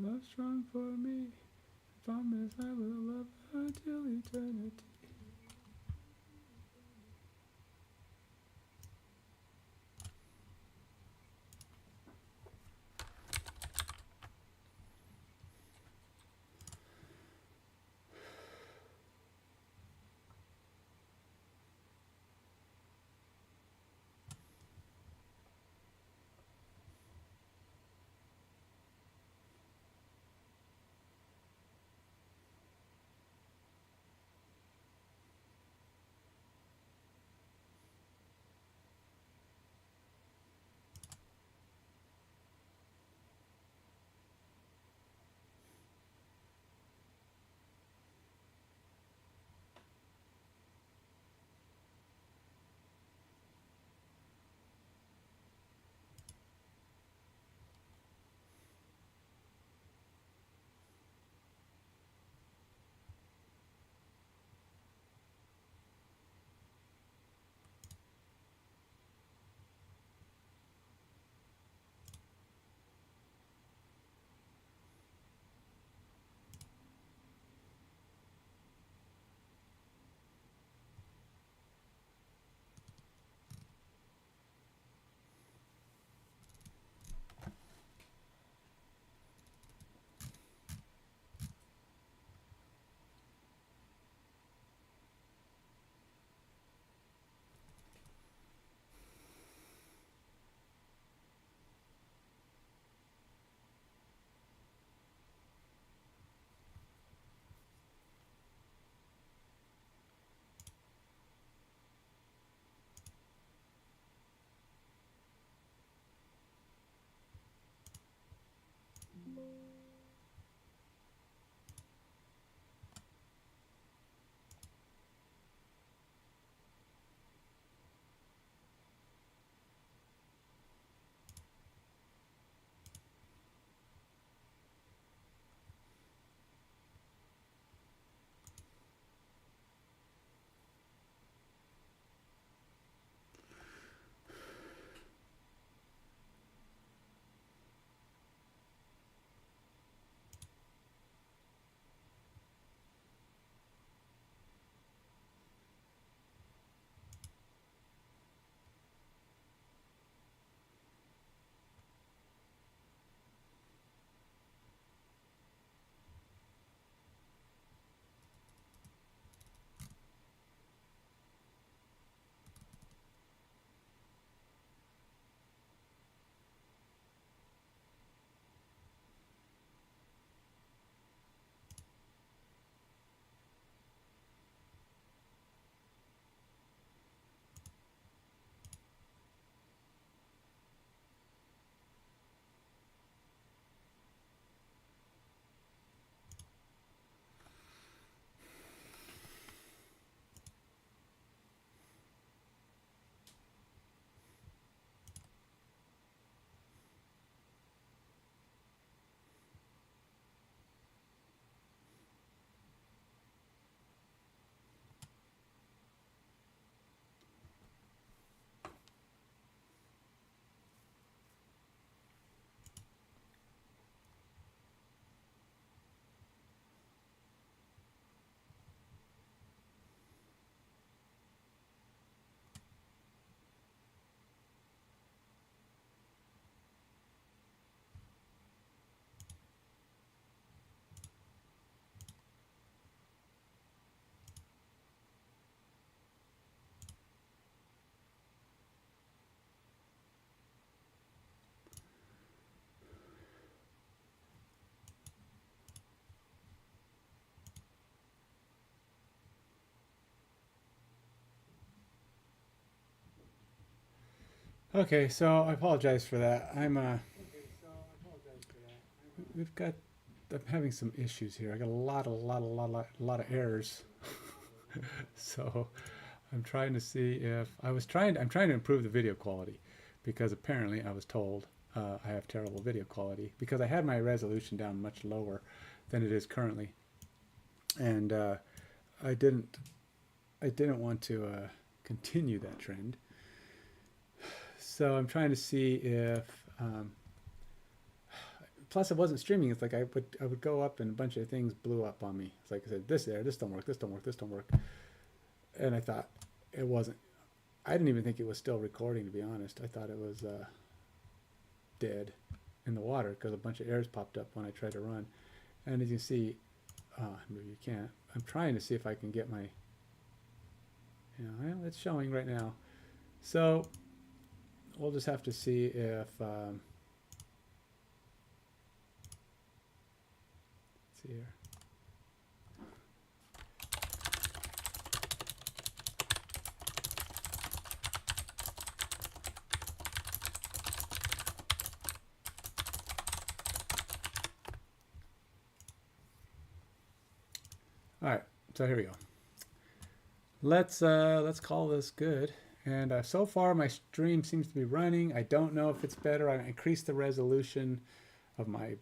love strong for me. Promise I will love her till eternity. Okay, so I apologize for that. We've got I'm having some issues here. I got a lot of errors. So I'm trying to see if I'm trying to improve the video quality because apparently I was told I have terrible video quality because I had my resolution down much lower than it is currently, and I didn't I didn't want to continue that trend. So I'm trying to see if plus it wasn't streaming. It's like I would go up and a bunch of things blew up on me. It's like I said, this don't work, this don't work, this don't work. And I thought it wasn't. I didn't even think it was still recording, to be honest. I thought it was dead in the water because a bunch of errors popped up when I tried to run. And as you see, maybe you can't. I'm trying to see if I can get my, well, it's showing right now. So we'll just have to see if, let's see here. All right, so here we go. Let's call this good. And so far my stream seems to be running. I don't know if it's better. I increased the resolution of my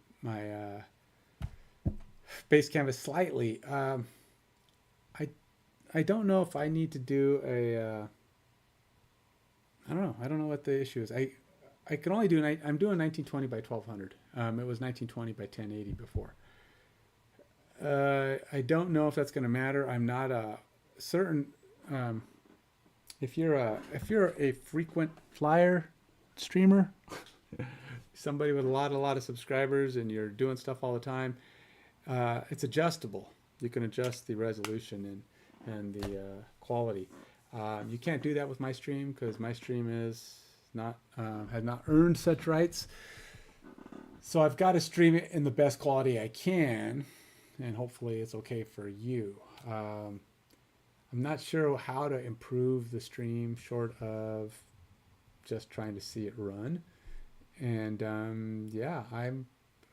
base canvas slightly. I don't know if I need to do a. I don't know. I don't know what the issue is. I can only do. I'm doing 1920 by 1200. It was 1920 by 1080 before. I don't know if that's going to matter. I'm not certain. If you're a frequent flyer streamer, somebody with a lot of subscribers, and you're doing stuff all the time, it's adjustable. You can adjust the resolution and the quality. You can't do that with my stream because my stream is not has not earned such rights. So I've got to stream it in the best quality I can, and hopefully it's okay for you. I'm not sure how to improve the stream short of just trying to see it run. And yeah,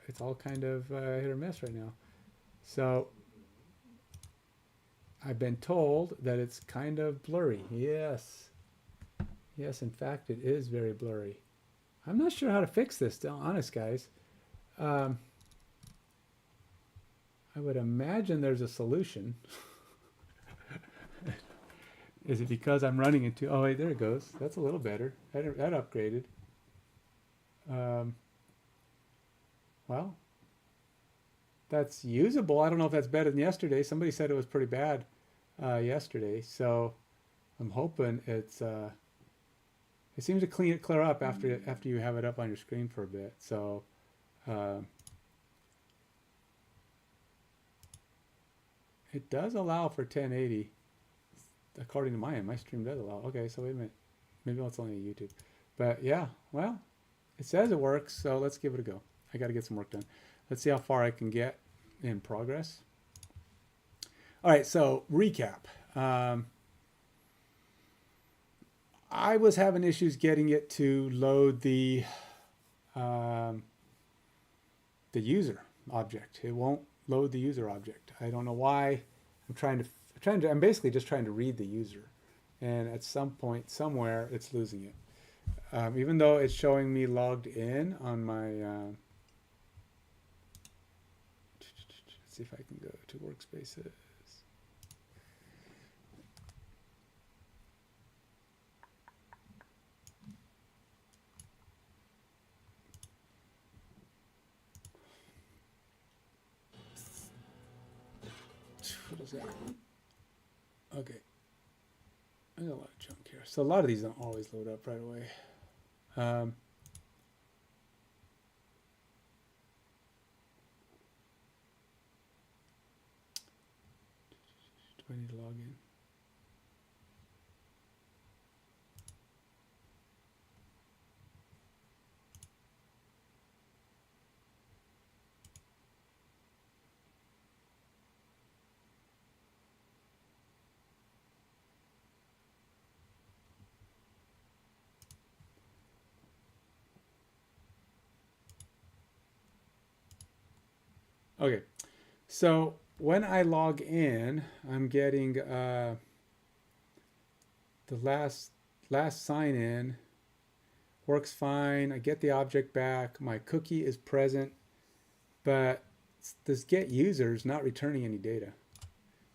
it's all kind of hit or miss right now. So I've been told that it's kind of blurry. Yes. Yes, in fact, it is very blurry. I'm not sure how to fix this, to be honest, guys. I would imagine there's a solution. Is it because I'm running into... Oh, wait, there it goes. That's a little better. That upgraded. Well, that's usable. I don't know if that's better than yesterday. Somebody said it was pretty bad yesterday. So I'm hoping it's... it seems to clear up after you have it up on your screen for a bit. So... it does allow for 1080. According to my stream does allow. Okay, so wait a minute. Maybe it's only YouTube. But yeah, well, it says it works, so let's give it a go. I got to get some work done. Let's see how far I can get in progress. All right, so recap. I was having issues getting it to load the user object. It won't load the user object. I don't know why. I'm basically just trying to read the user, and at some point somewhere it's losing it. Even though it's showing me logged in on my let's see if I can go to workspaces. What is that? Okay. I got a lot of junk here. So a lot of these don't always load up right away. 20 to log in. Okay, so when I log in, I'm getting the last sign in works fine. I get the object back. My cookie is present, but this get user is not returning any data.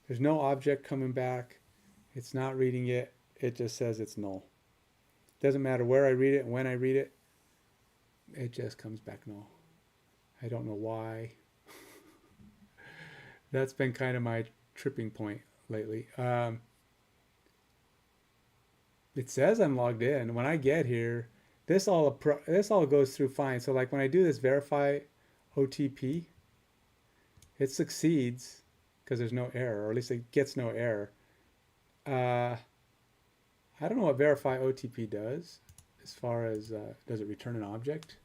There's no object coming back. It's not reading it. It just says it's null. Doesn't matter where I read it and when I read it. It just comes back null. I don't know why. That's been kind of my tripping point lately. It says I'm logged in. When I get here, this all goes through fine. So like when I do this verify OTP, it succeeds because there's no error, or at least it gets no error. I don't know what verify OTP does as far as does it return an object?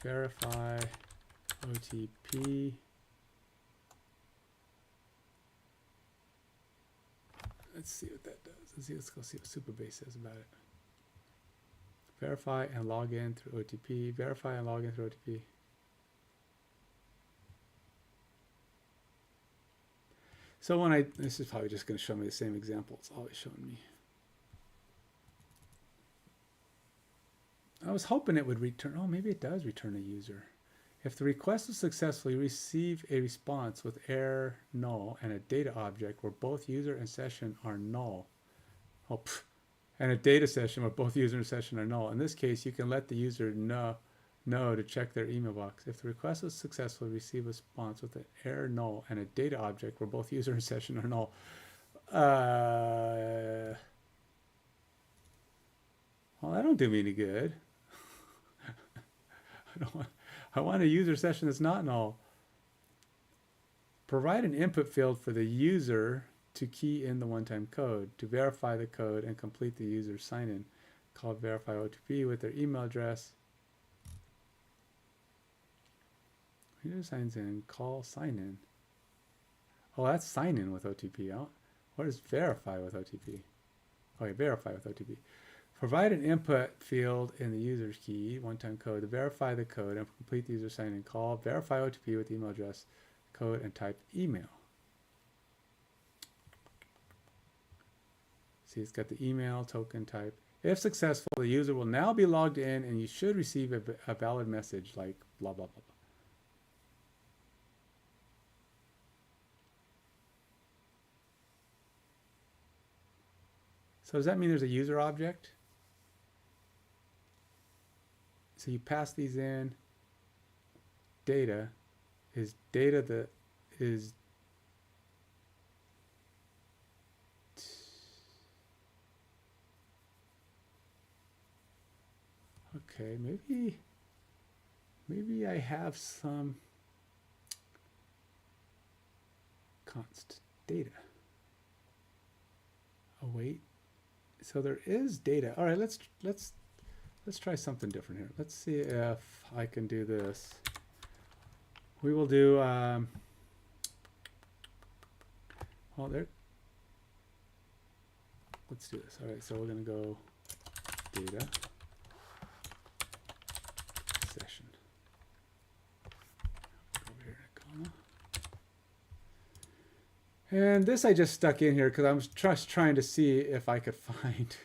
Verify OTP. Let's see what that does. Let's go see what supabase says about it. Verify and log in through OTP. Verify and log in through OTP. So when this is probably just going to show me the same example it's always showing me. I was hoping it would return, oh, maybe it does return a user. If the request is successful, you receive a response with error null and a data object where both user and session are null. Oh, and a data session where both user and session are null. In this case, you can let the user know to check their email box. If the request is successful, you receive a response with an error null and a data object where both user and session are null. Well, that don't do me any good. I want a user session that's not null. Provide an input field for the user to key in the one-time code to verify the code and complete the user sign-in. Call verify OTP with their email address. User signs in, call sign-in. Oh, that's sign-in with OTP. What is verify with OTP? Okay, verify with OTP. Provide an input field in the user's key, one-time code, to verify the code and complete the user sign-in. Call verify OTP with email address, code, and type email. See, it's got the email, token, type. If successful, the user will now be logged in and you should receive a valid message like blah, blah, blah, blah. So does that mean there's a user object? So you pass these in. Data is data that is okay, maybe I have some const data. Oh wait. So there is data. All right, let's try something different here. Let's see if I can do this. We will do well there. Let's do this. All right, so we're going to go data session. Over here, comma. And this I just stuck in here because I was just trying to see if I could find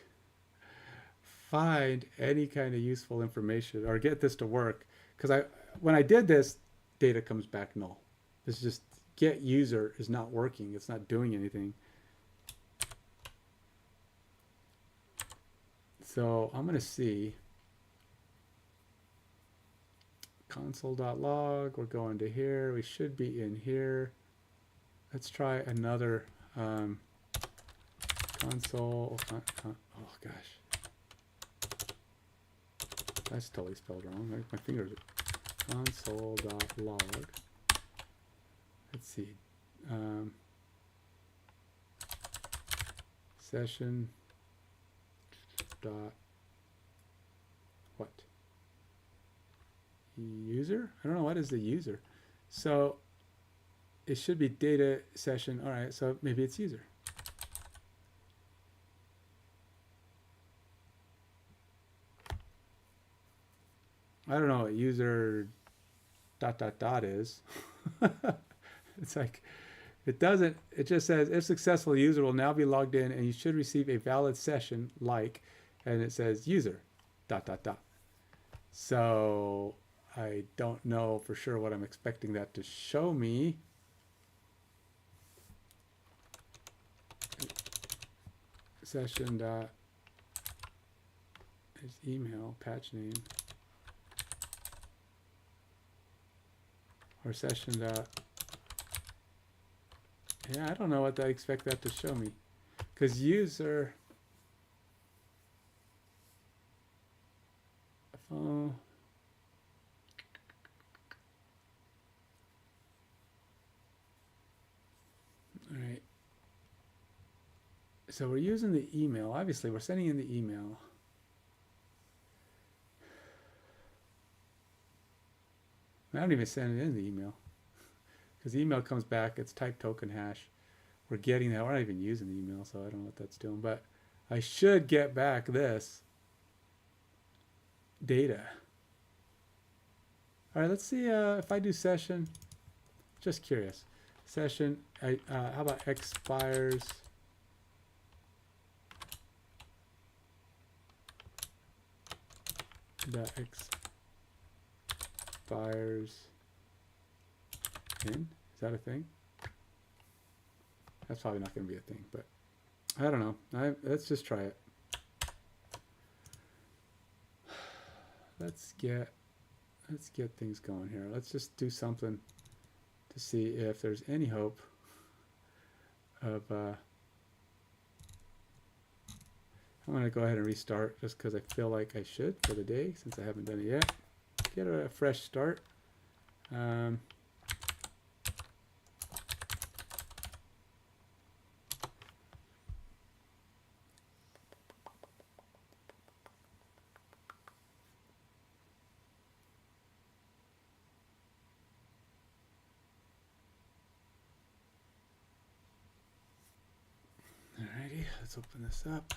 any kind of useful information or get this to work. Because when I did this, data comes back null. This is just get user is not working. It's not doing anything. So I'm going to see console.log. We're going to here. We should be in here. Let's try another console. Oh gosh, that's totally spelled wrong. My fingers. Console.log. Let's see. Session. Dot. What? User? I don't know. What is the user? So it should be data session. All right, so maybe it's user. I don't know what user ... is. It's like, it doesn't, it just says, if successful, the user will now be logged in and you should receive a valid session like, and it says user ... So I don't know for sure what I'm expecting that to show me. Session dot is email patch name. or session dot. Yeah, I don't know what I expect that to show me, because user phone. All right. So we're using the email. Obviously, we're sending in the email. I don't even send it in the email, because the email comes back. It's type token hash. We're getting that. We're not even using the email, so I don't know what that's doing. But I should get back this data. All right, let's see if I do session. Just curious. Session, how about expires? The expires in? Is that a thing? That's probably not going to be a thing, but I don't know. Let's just try it. Let's get things going here. Let's just do something to see if there's any hope of I'm going to go ahead and restart just because I feel like I should for the day, since I haven't done it yet. Get a fresh start. Alrighty, let's open this up.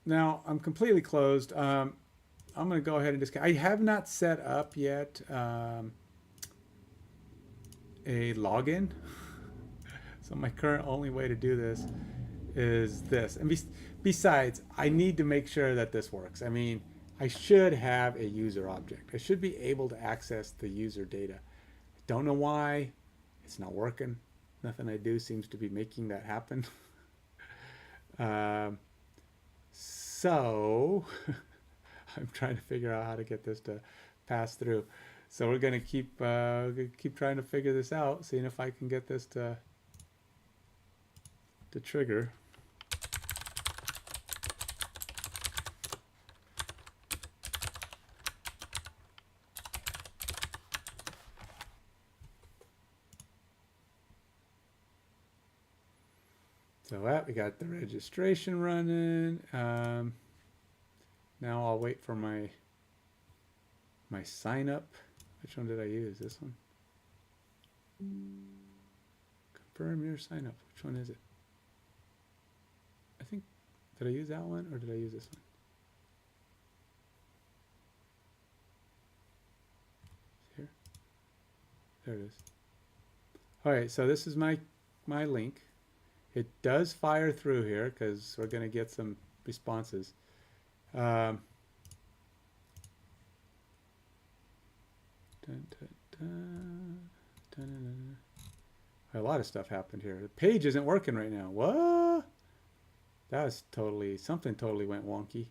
Now I'm completely closed. I'm going to go ahead and I have not set up yet a login. So my current only way to do this is this. And besides, I need to make sure that this works. I mean, I should have a user object. I should be able to access the user data. I don't know why it's not working. Nothing I do seems to be making that happen. So I'm trying to figure out how to get this to pass through. So we're going to keep trying to figure this out, seeing if I can get this to trigger. So we got the registration running. Now I'll wait for my sign up. Which one did I use? This one? Confirm your sign up. Which one is it? I think, did I use that one or did I use this one? Here. There it is. All right, so this is my link. It does fire through here because we're going to get some responses. A lot of stuff happened here. The page isn't working right now. What? That was something totally went wonky.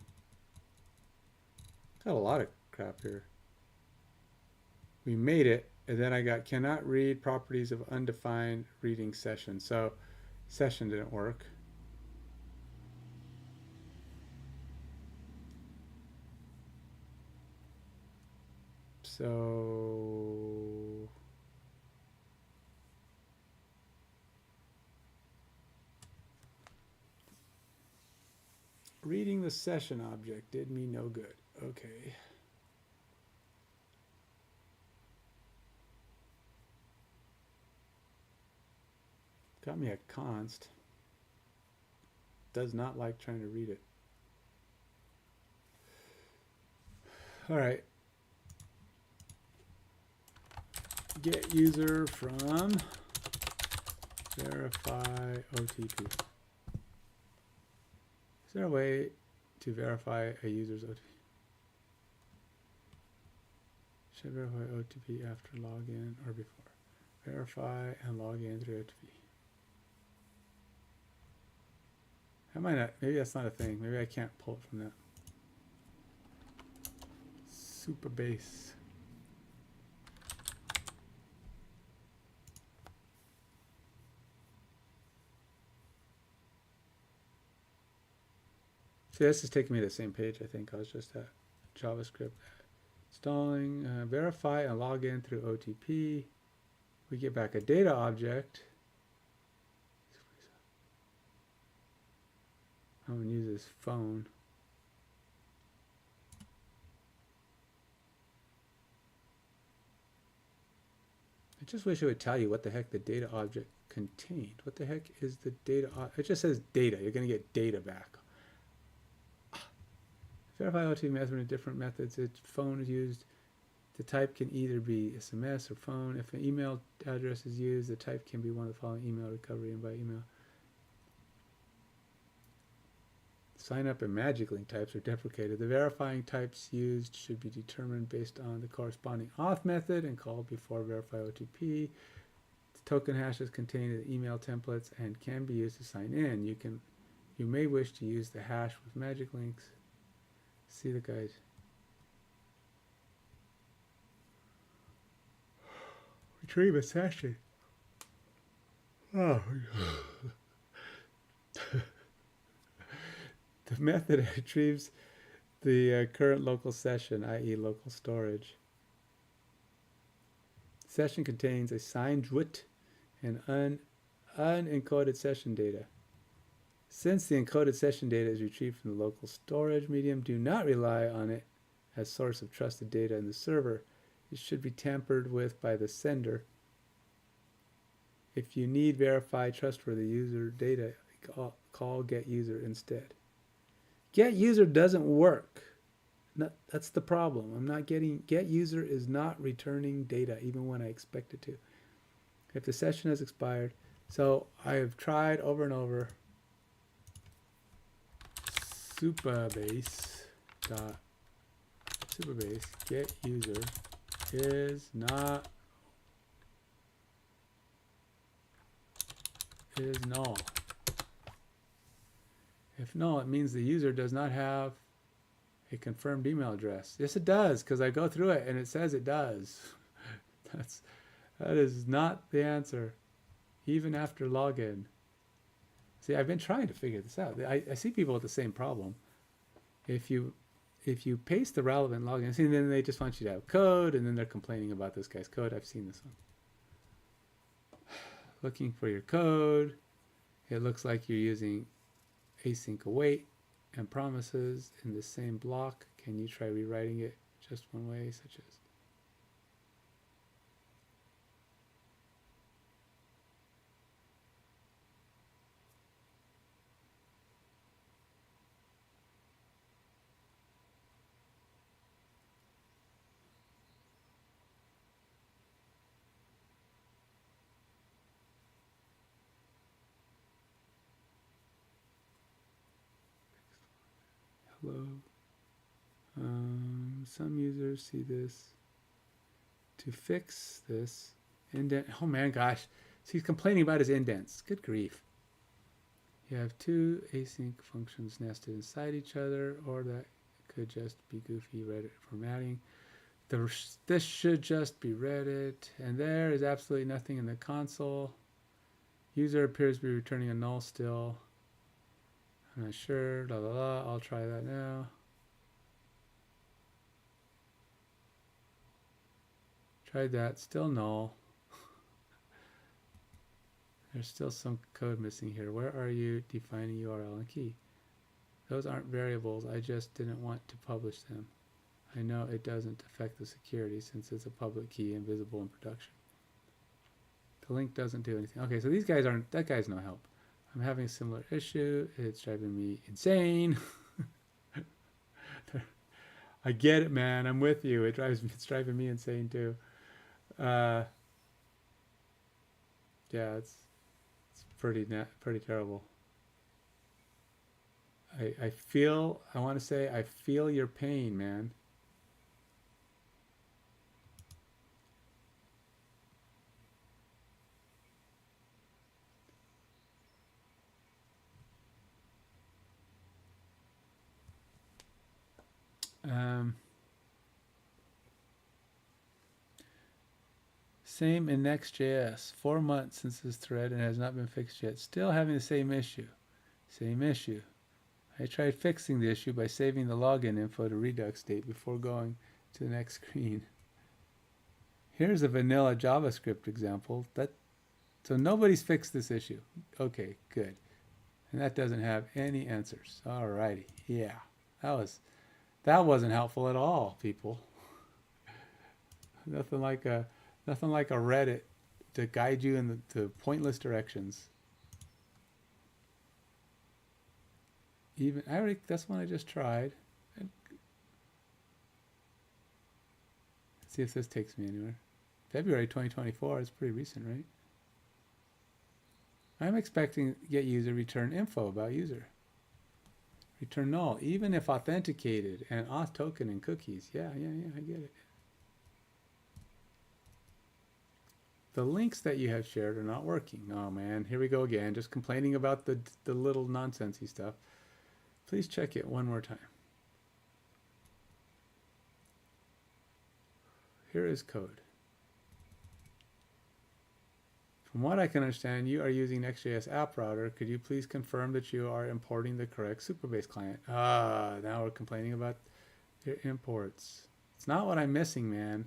Got a lot of crap here. We made it, and then I got cannot read properties of undefined reading session. So session didn't work. So reading the session object did me no good. Okay. Got me a const. Does not like trying to read it. All right. Get user from verify OTP. Is there a way to verify a user's OTP? Should verify OTP after login or before? Verify and log in through OTP. Maybe that's not a thing. Maybe I can't pull it from that. supabase. See, this is taking me to the same page. I think I was just at JavaScript. Installing, verify and log in through OTP. We get back a data object. I'm going to use this phone. I just wish it would tell you what the heck the data object contained. What the heck is the data? It just says data. You're going to get data back. Verify OTP method in different methods. Its phone is used. The type can either be SMS or phone. If an email address is used, the type can be one of the following: email, recovery, and by email. Sign up and magic link types are deprecated. The verifying types used should be determined based on the corresponding auth method and called before verify OTP. The token hashes contain the email templates and can be used to sign in. You may wish to use the hash with magic links. See the guide. Retrieve a session. Oh. The method retrieves the current local session, i.e. local storage. Session contains a signed JWT and unencoded session data. Since the encoded session data is retrieved from the local storage medium, do not rely on it as source of trusted data in the server. It should be tampered with by the sender. If you need verified trustworthy user data, call getUser instead. GetUser doesn't work. That's the problem. I'm not getting, getUser is not returning data even when I expect it to. If the session has expired, so I have tried over and over. Supabase getUser is null. If null, it means the user does not have a confirmed email address. Yes, it does, because I go through it and it says it does. That is not the answer, even after login. See, I've been trying to figure this out. I see people with the same problem. If you paste the relevant login, see, then they just want you to have code, and then they're complaining about this guy's code. I've seen this one. Looking for your code. It looks like you're using async await and promises in the same block. Can you try rewriting it just one way, such as hello. Some users see this. To fix this indent, oh man, gosh, so he's complaining about his indents. Good grief. You have two async functions nested inside each other, or that could just be goofy Reddit formatting. This should just be Reddit, and there is absolutely nothing in the console. User appears to be returning a null still. I'm not sure, la la la, I'll try that now. Tried that, still null. There's still some code missing here. Where are you defining URL and key? Those aren't variables, I just didn't want to publish them. I know it doesn't affect the security since it's a public key and visible in production. The link doesn't do anything. Okay, so these guys aren't, that guy's no help. I'm having a similar issue. It's driving me insane. I get it, man. I'm with you. It's driving me insane too. Yeah, it's pretty terrible. I want to say I feel your pain, man. Same in Next.js. 4 months since this thread and has not been fixed yet. Still having the same issue. Same issue. I tried fixing the issue by saving the login info to Redux state before going to the next screen. Here's a vanilla JavaScript example. So nobody's fixed this issue. Okay, good. And that doesn't have any answers. Alrighty, yeah. That wasn't helpful at all, people. Nothing like a Reddit to guide you in the pointless directions. That's one I just tried. Let's see if this takes me anywhere. February 2024, it's pretty recent, right? I'm expecting get user return info about user. Return null, even if authenticated, and auth token and cookies. Yeah, I get it. The links that you have shared are not working. Oh man, here we go again, just complaining about the little nonsensey stuff. Please check it one more time. Here is code. From what I can understand, you are using NextJS app router. Could you please confirm that you are importing the correct supabase client? Now we're complaining about your imports. It's not what I'm missing, man.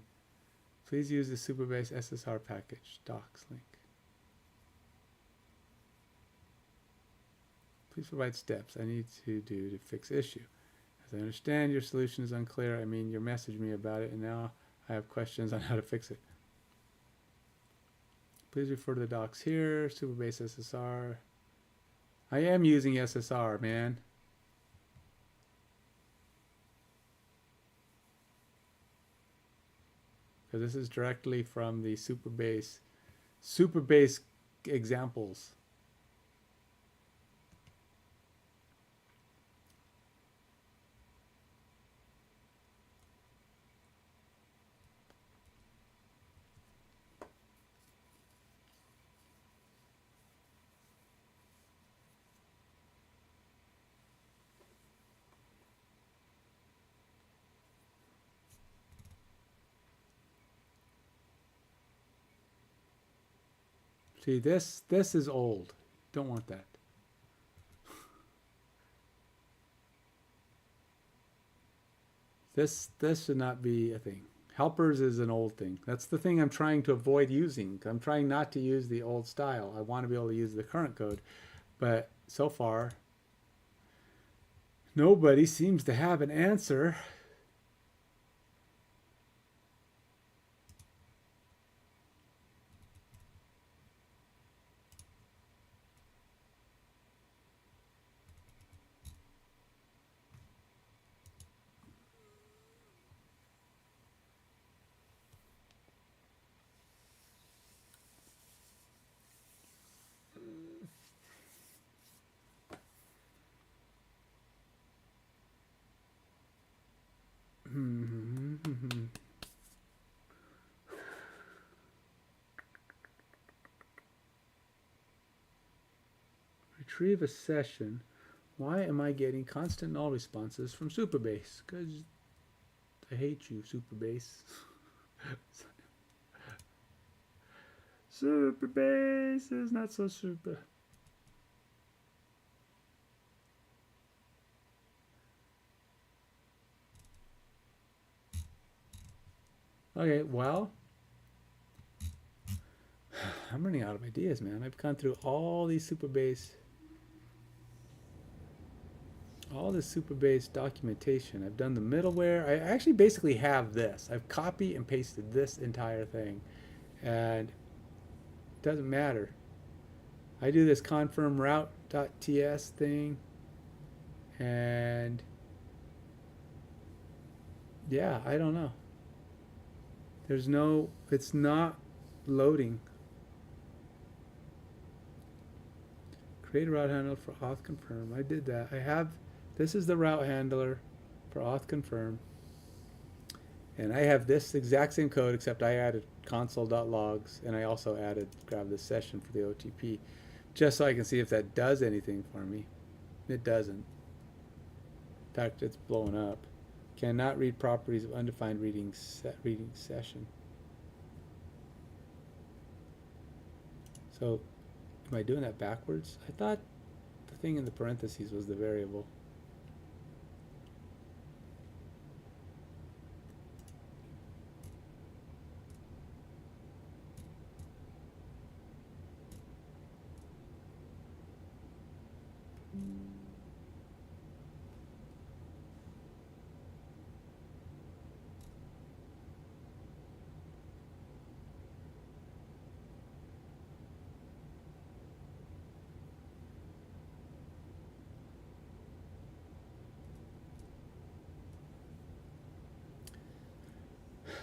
Please use the supabase SSR package docs link. Please provide steps I need to do to fix issue. As I understand, your solution is unclear. I mean, you messaged me about it, and now I have questions on how to fix it. Please refer to the docs here, supabase SSR. I am using SSR, man. Because this is directly from the supabase examples. See, this is old. Don't want that. This should not be a thing. Helpers is an old thing. That's the thing I'm trying to avoid using. I'm trying not to use the old style. I want to be able to use the current code. But so far, nobody seems to have an answer. Retrieve a session. Why am I getting constant null responses from supabase? Because I hate you, supabase. Supabase is not so super. Okay, well, I'm running out of ideas, man. I've gone through all these supabase, all this supabase documentation. I've done the middleware. I actually basically have this. I've copied and pasted this entire thing, and it doesn't matter. I do this confirm route.ts thing, and yeah, I don't know. There's no, it's not loading. Create a route handler for auth confirm. I did that. I have, this is the route handler for auth confirm. And I have this exact same code, except I added console.logs, and I also grabbed this session for the OTP, just so I can see if that does anything for me. It doesn't. In fact, it's blowing up. Cannot read properties of undefined reading session. So am I doing that backwards? I thought the thing in the parentheses was the variable.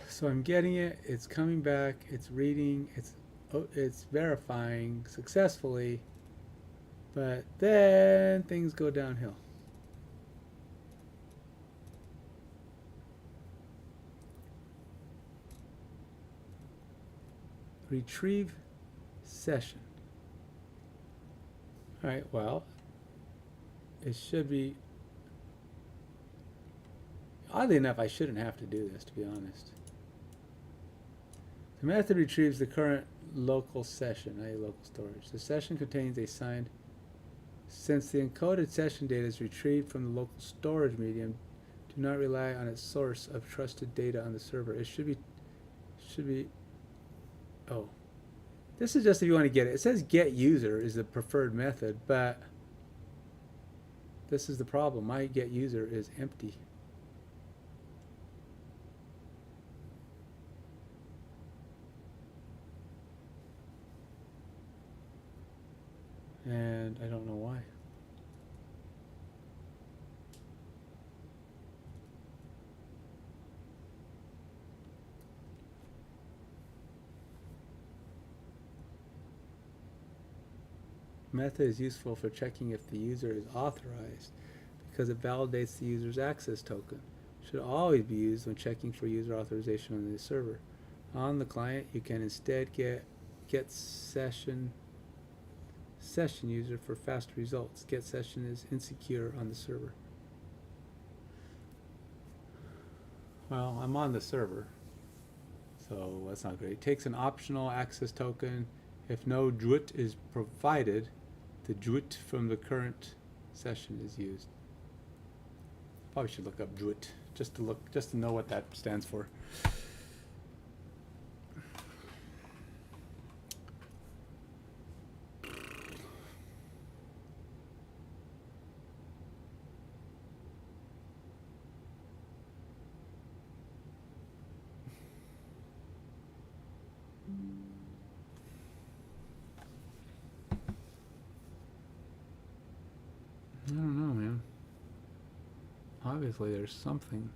So I'm getting it, it's coming back, it's reading, it's verifying successfully, but then things go downhill. Retrieve session. All right, well, it should be, oddly enough, I shouldn't have to do this, to be honest. The method retrieves the current local session, i.e. local storage. The session contains a signed, since the encoded session data is retrieved from the local storage medium, do not rely on its source of trusted data on the server. It should be, oh. This is just if you want to get it. It says get user is the preferred method, but this is the problem. My get user is empty. And I don't know why. Method is useful for checking if the user is authorized because it validates the user's access token. Should always be used when checking for user authorization on the server. On the client, you can instead get session user for faster results. Get session is insecure on the server. Well, I'm on the server, so that's not great. It takes an optional access token. If no JWT is provided, the JWT from the current session is used. Probably should look up JWT just to know what that stands for. I don't know, man. Obviously, there's something.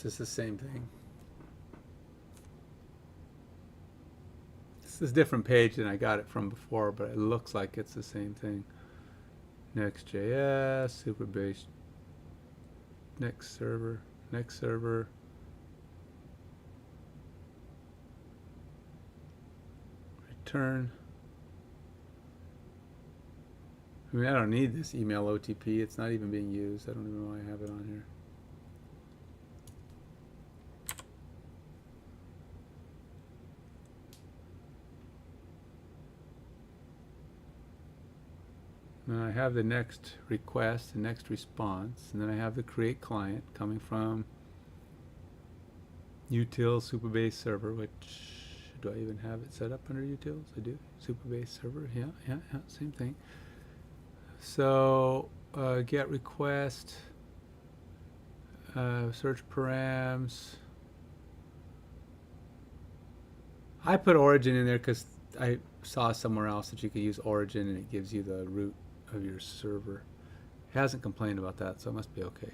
Just the same thing. This is a different page than I got it from before, but it looks like it's the same thing. NextJS, supabase, next server, return, I mean, I don't need this email OTP. It's not even being used. I don't even know why I have it on here. And I have the next request, the next response, and then I have the create client coming from util supabase server, which, do I even have it set up under utils? I do. Supabase server, yeah, same thing. So get request, search params. I put origin in there because I saw somewhere else that you could use origin and it gives you the root of your server. It hasn't complained about that, so it must be okay.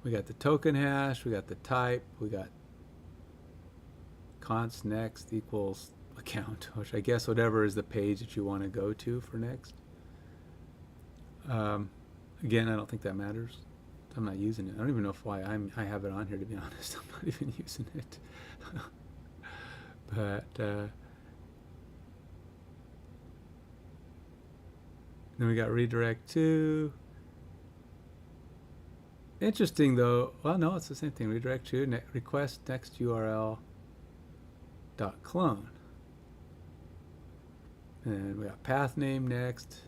We got the token hash, we got the type, we got const next equals account, which I guess whatever is the page that you want to go to for next. Again, I don't think that matters. I'm not using it. I don't even know why I have it on here, to be honest. I'm not even using it. But then we got redirect to. Interesting though. Well, no, it's the same thing. Redirect to request next URL dot clone. And we got path name next.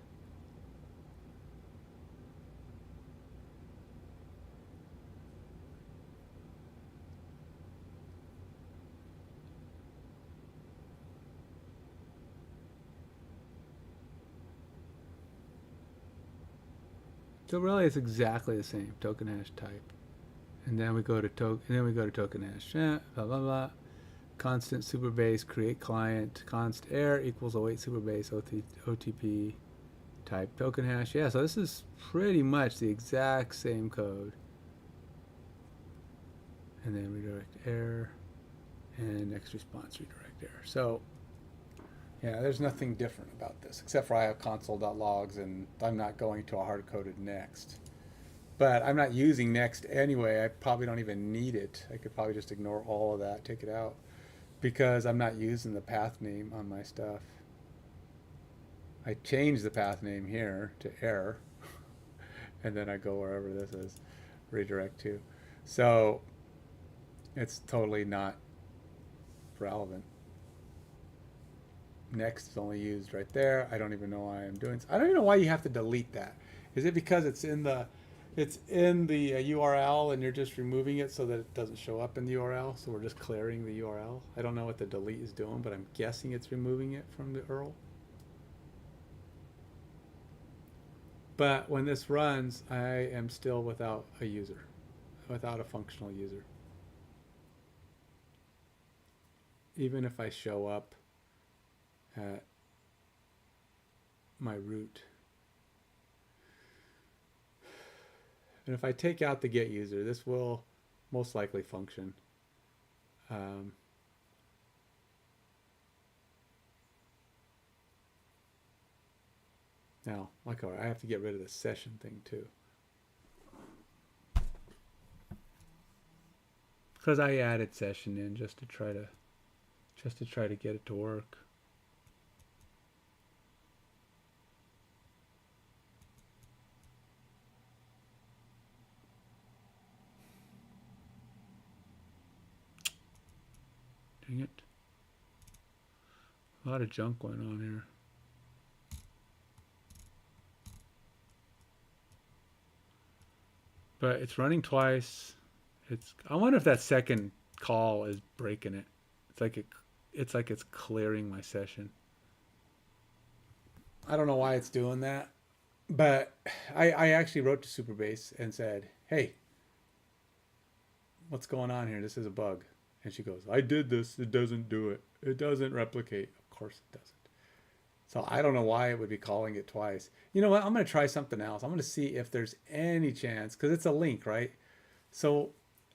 So really, it's exactly the same token hash type, and then we go to token hash, blah blah blah, constant supabase create client const air equals await supabase OTP type token hash. Yeah, so this is pretty much the exact same code, and then redirect error, and next response redirect error. So yeah, there's nothing different about this, except for I have console.logs and I'm not going to a hard-coded next. But I'm not using next anyway. I probably don't even need it. I could probably just ignore all of that, take it out, because I'm not using the path name on my stuff. I change the path name here to error, and then I go wherever this is, redirect to. So it's totally not relevant. Next is only used right there. I don't even know why I'm doing. I don't even know why you have to delete that. Is it because it's in the URL and you're just removing it so that it doesn't show up in the URL? So we're just clearing the URL. I don't know what the delete is doing, but I'm guessing it's removing it from the URL. But when this runs, I am still without a user, without a functional user. Even if I show up at my root. And if I take out the get user, this will most likely function. Now, like, I have to get rid of the session thing too, because I added session in just to try to get it to work. Dang it. A lot of junk going on here. But it's running twice. I wonder if that second call is breaking it. It's like it's clearing my session. I don't know why it's doing that, but I actually wrote to Supabase and said, hey, what's going on here? This is a bug. And she goes, I did this. It doesn't do it. It doesn't replicate. Of course it doesn't. So I don't know why it would be calling it twice. You know what? I'm going to try something else. I'm going to see if there's any chance, because it's a link, right? So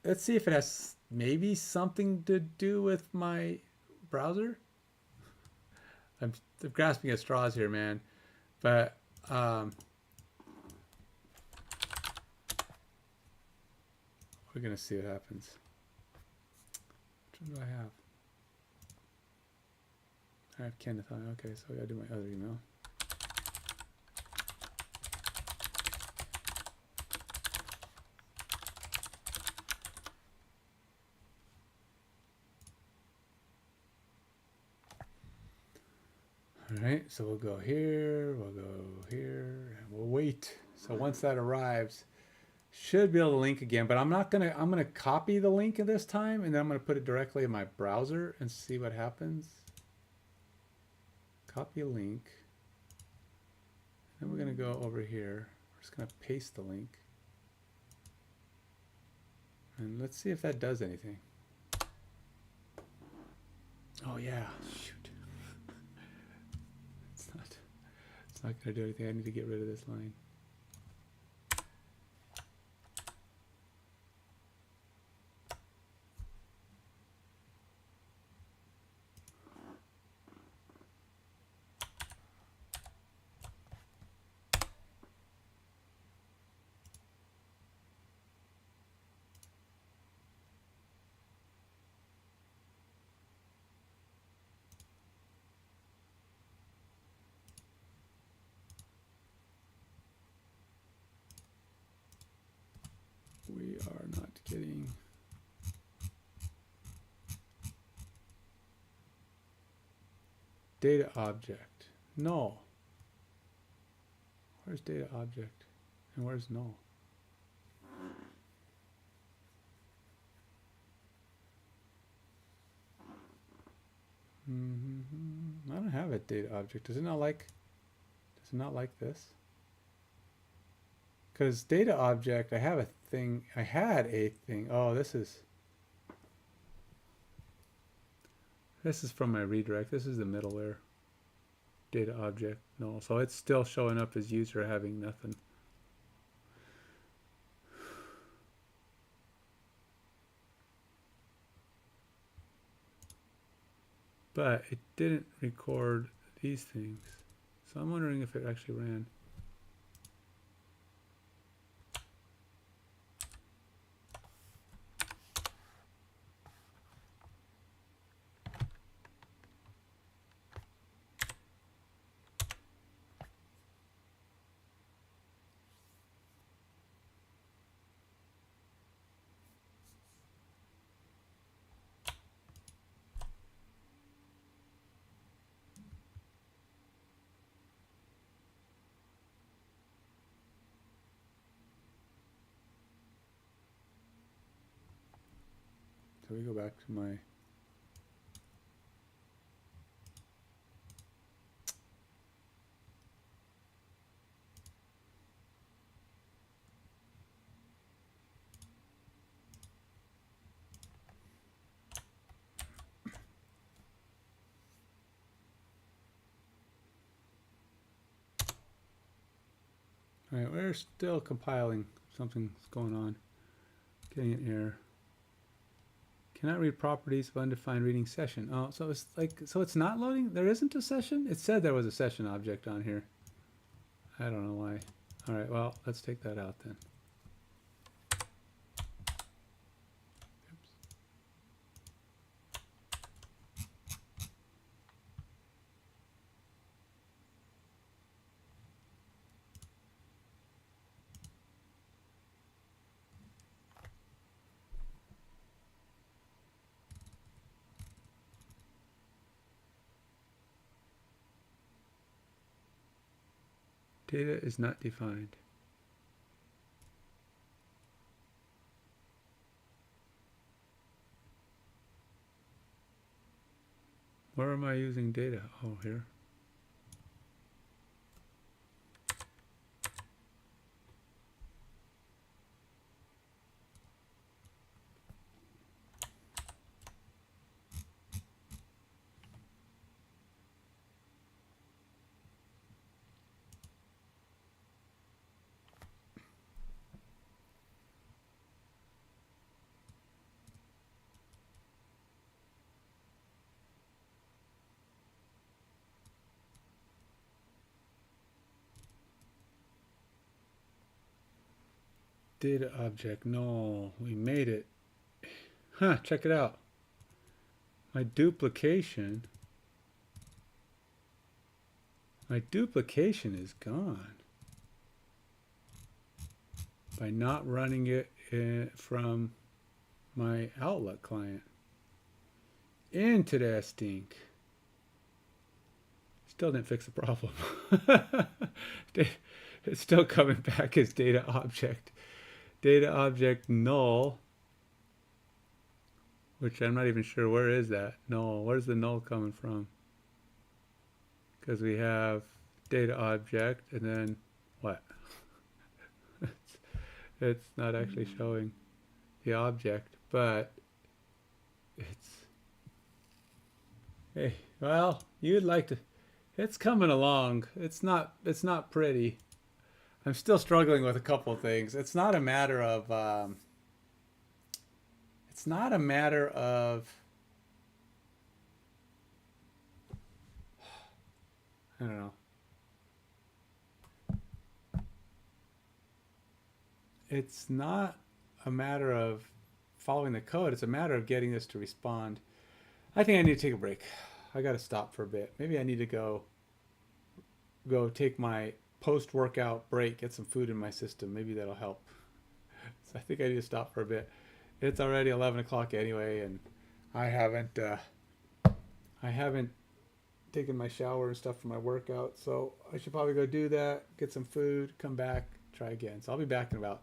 let's see if it has maybe something to do with my browser. I'm grasping at straws here, man. But we're going to see what happens. Which one do I have? I have Kenneth on. Okay, so I got to do my other email. All right, so we'll go here, we'll go here, and we'll wait. So once that arrives, should be able to link again, but I'm gonna copy the link this time, and then I'm gonna put it directly in my browser and see what happens. Copy a link. Then we're gonna go over here. We're just gonna paste the link. And let's see if that does anything. Oh yeah, shoot. It's not gonna do anything. I need to get rid of this line. We are not getting data object. No. Where's data object? And where's null? I don't have a data object. Does it not like this? Because data object, I have a thing. I had a thing. Oh, this is from my redirect. This is the middleware. Data object, no. So it's still showing up as user having nothing. But it didn't record these things. So I'm wondering if it actually ran. So we go back to my all right, we're still compiling. Something's going on. Getting an error. Cannot read properties of undefined reading session. Oh, so it's like, so it's not loading? There isn't a session? It said there was a session object on here. I don't know why. All right, well, let's take that out then. Oops. Data is not defined. Where am I using data? Oh, here. Data object, no, we made it. Huh, check it out. My duplication is gone by not running it from my Outlook client. Interesting. Still didn't fix the problem. It's still coming back as data object. Data object null, which I'm not even sure where is that null. Where's the null coming from? Because we have data object and then what? It's not actually showing the object, but it's, hey, well, you'd like to, it's coming along. It's not pretty. I'm still struggling with a couple of things. It's not a matter of I don't know. It's not a matter of following the code. It's a matter of getting this to respond. I think I need to take a break. I got to stop for a bit. Maybe I need to go take my post-workout break, get some food in my system. Maybe that'll help. So I think I need to stop for a bit. It's already 11 o'clock anyway, and I haven't taken my shower and stuff for my workout. So I should probably go do that, get some food, come back, try again. So I'll be back in about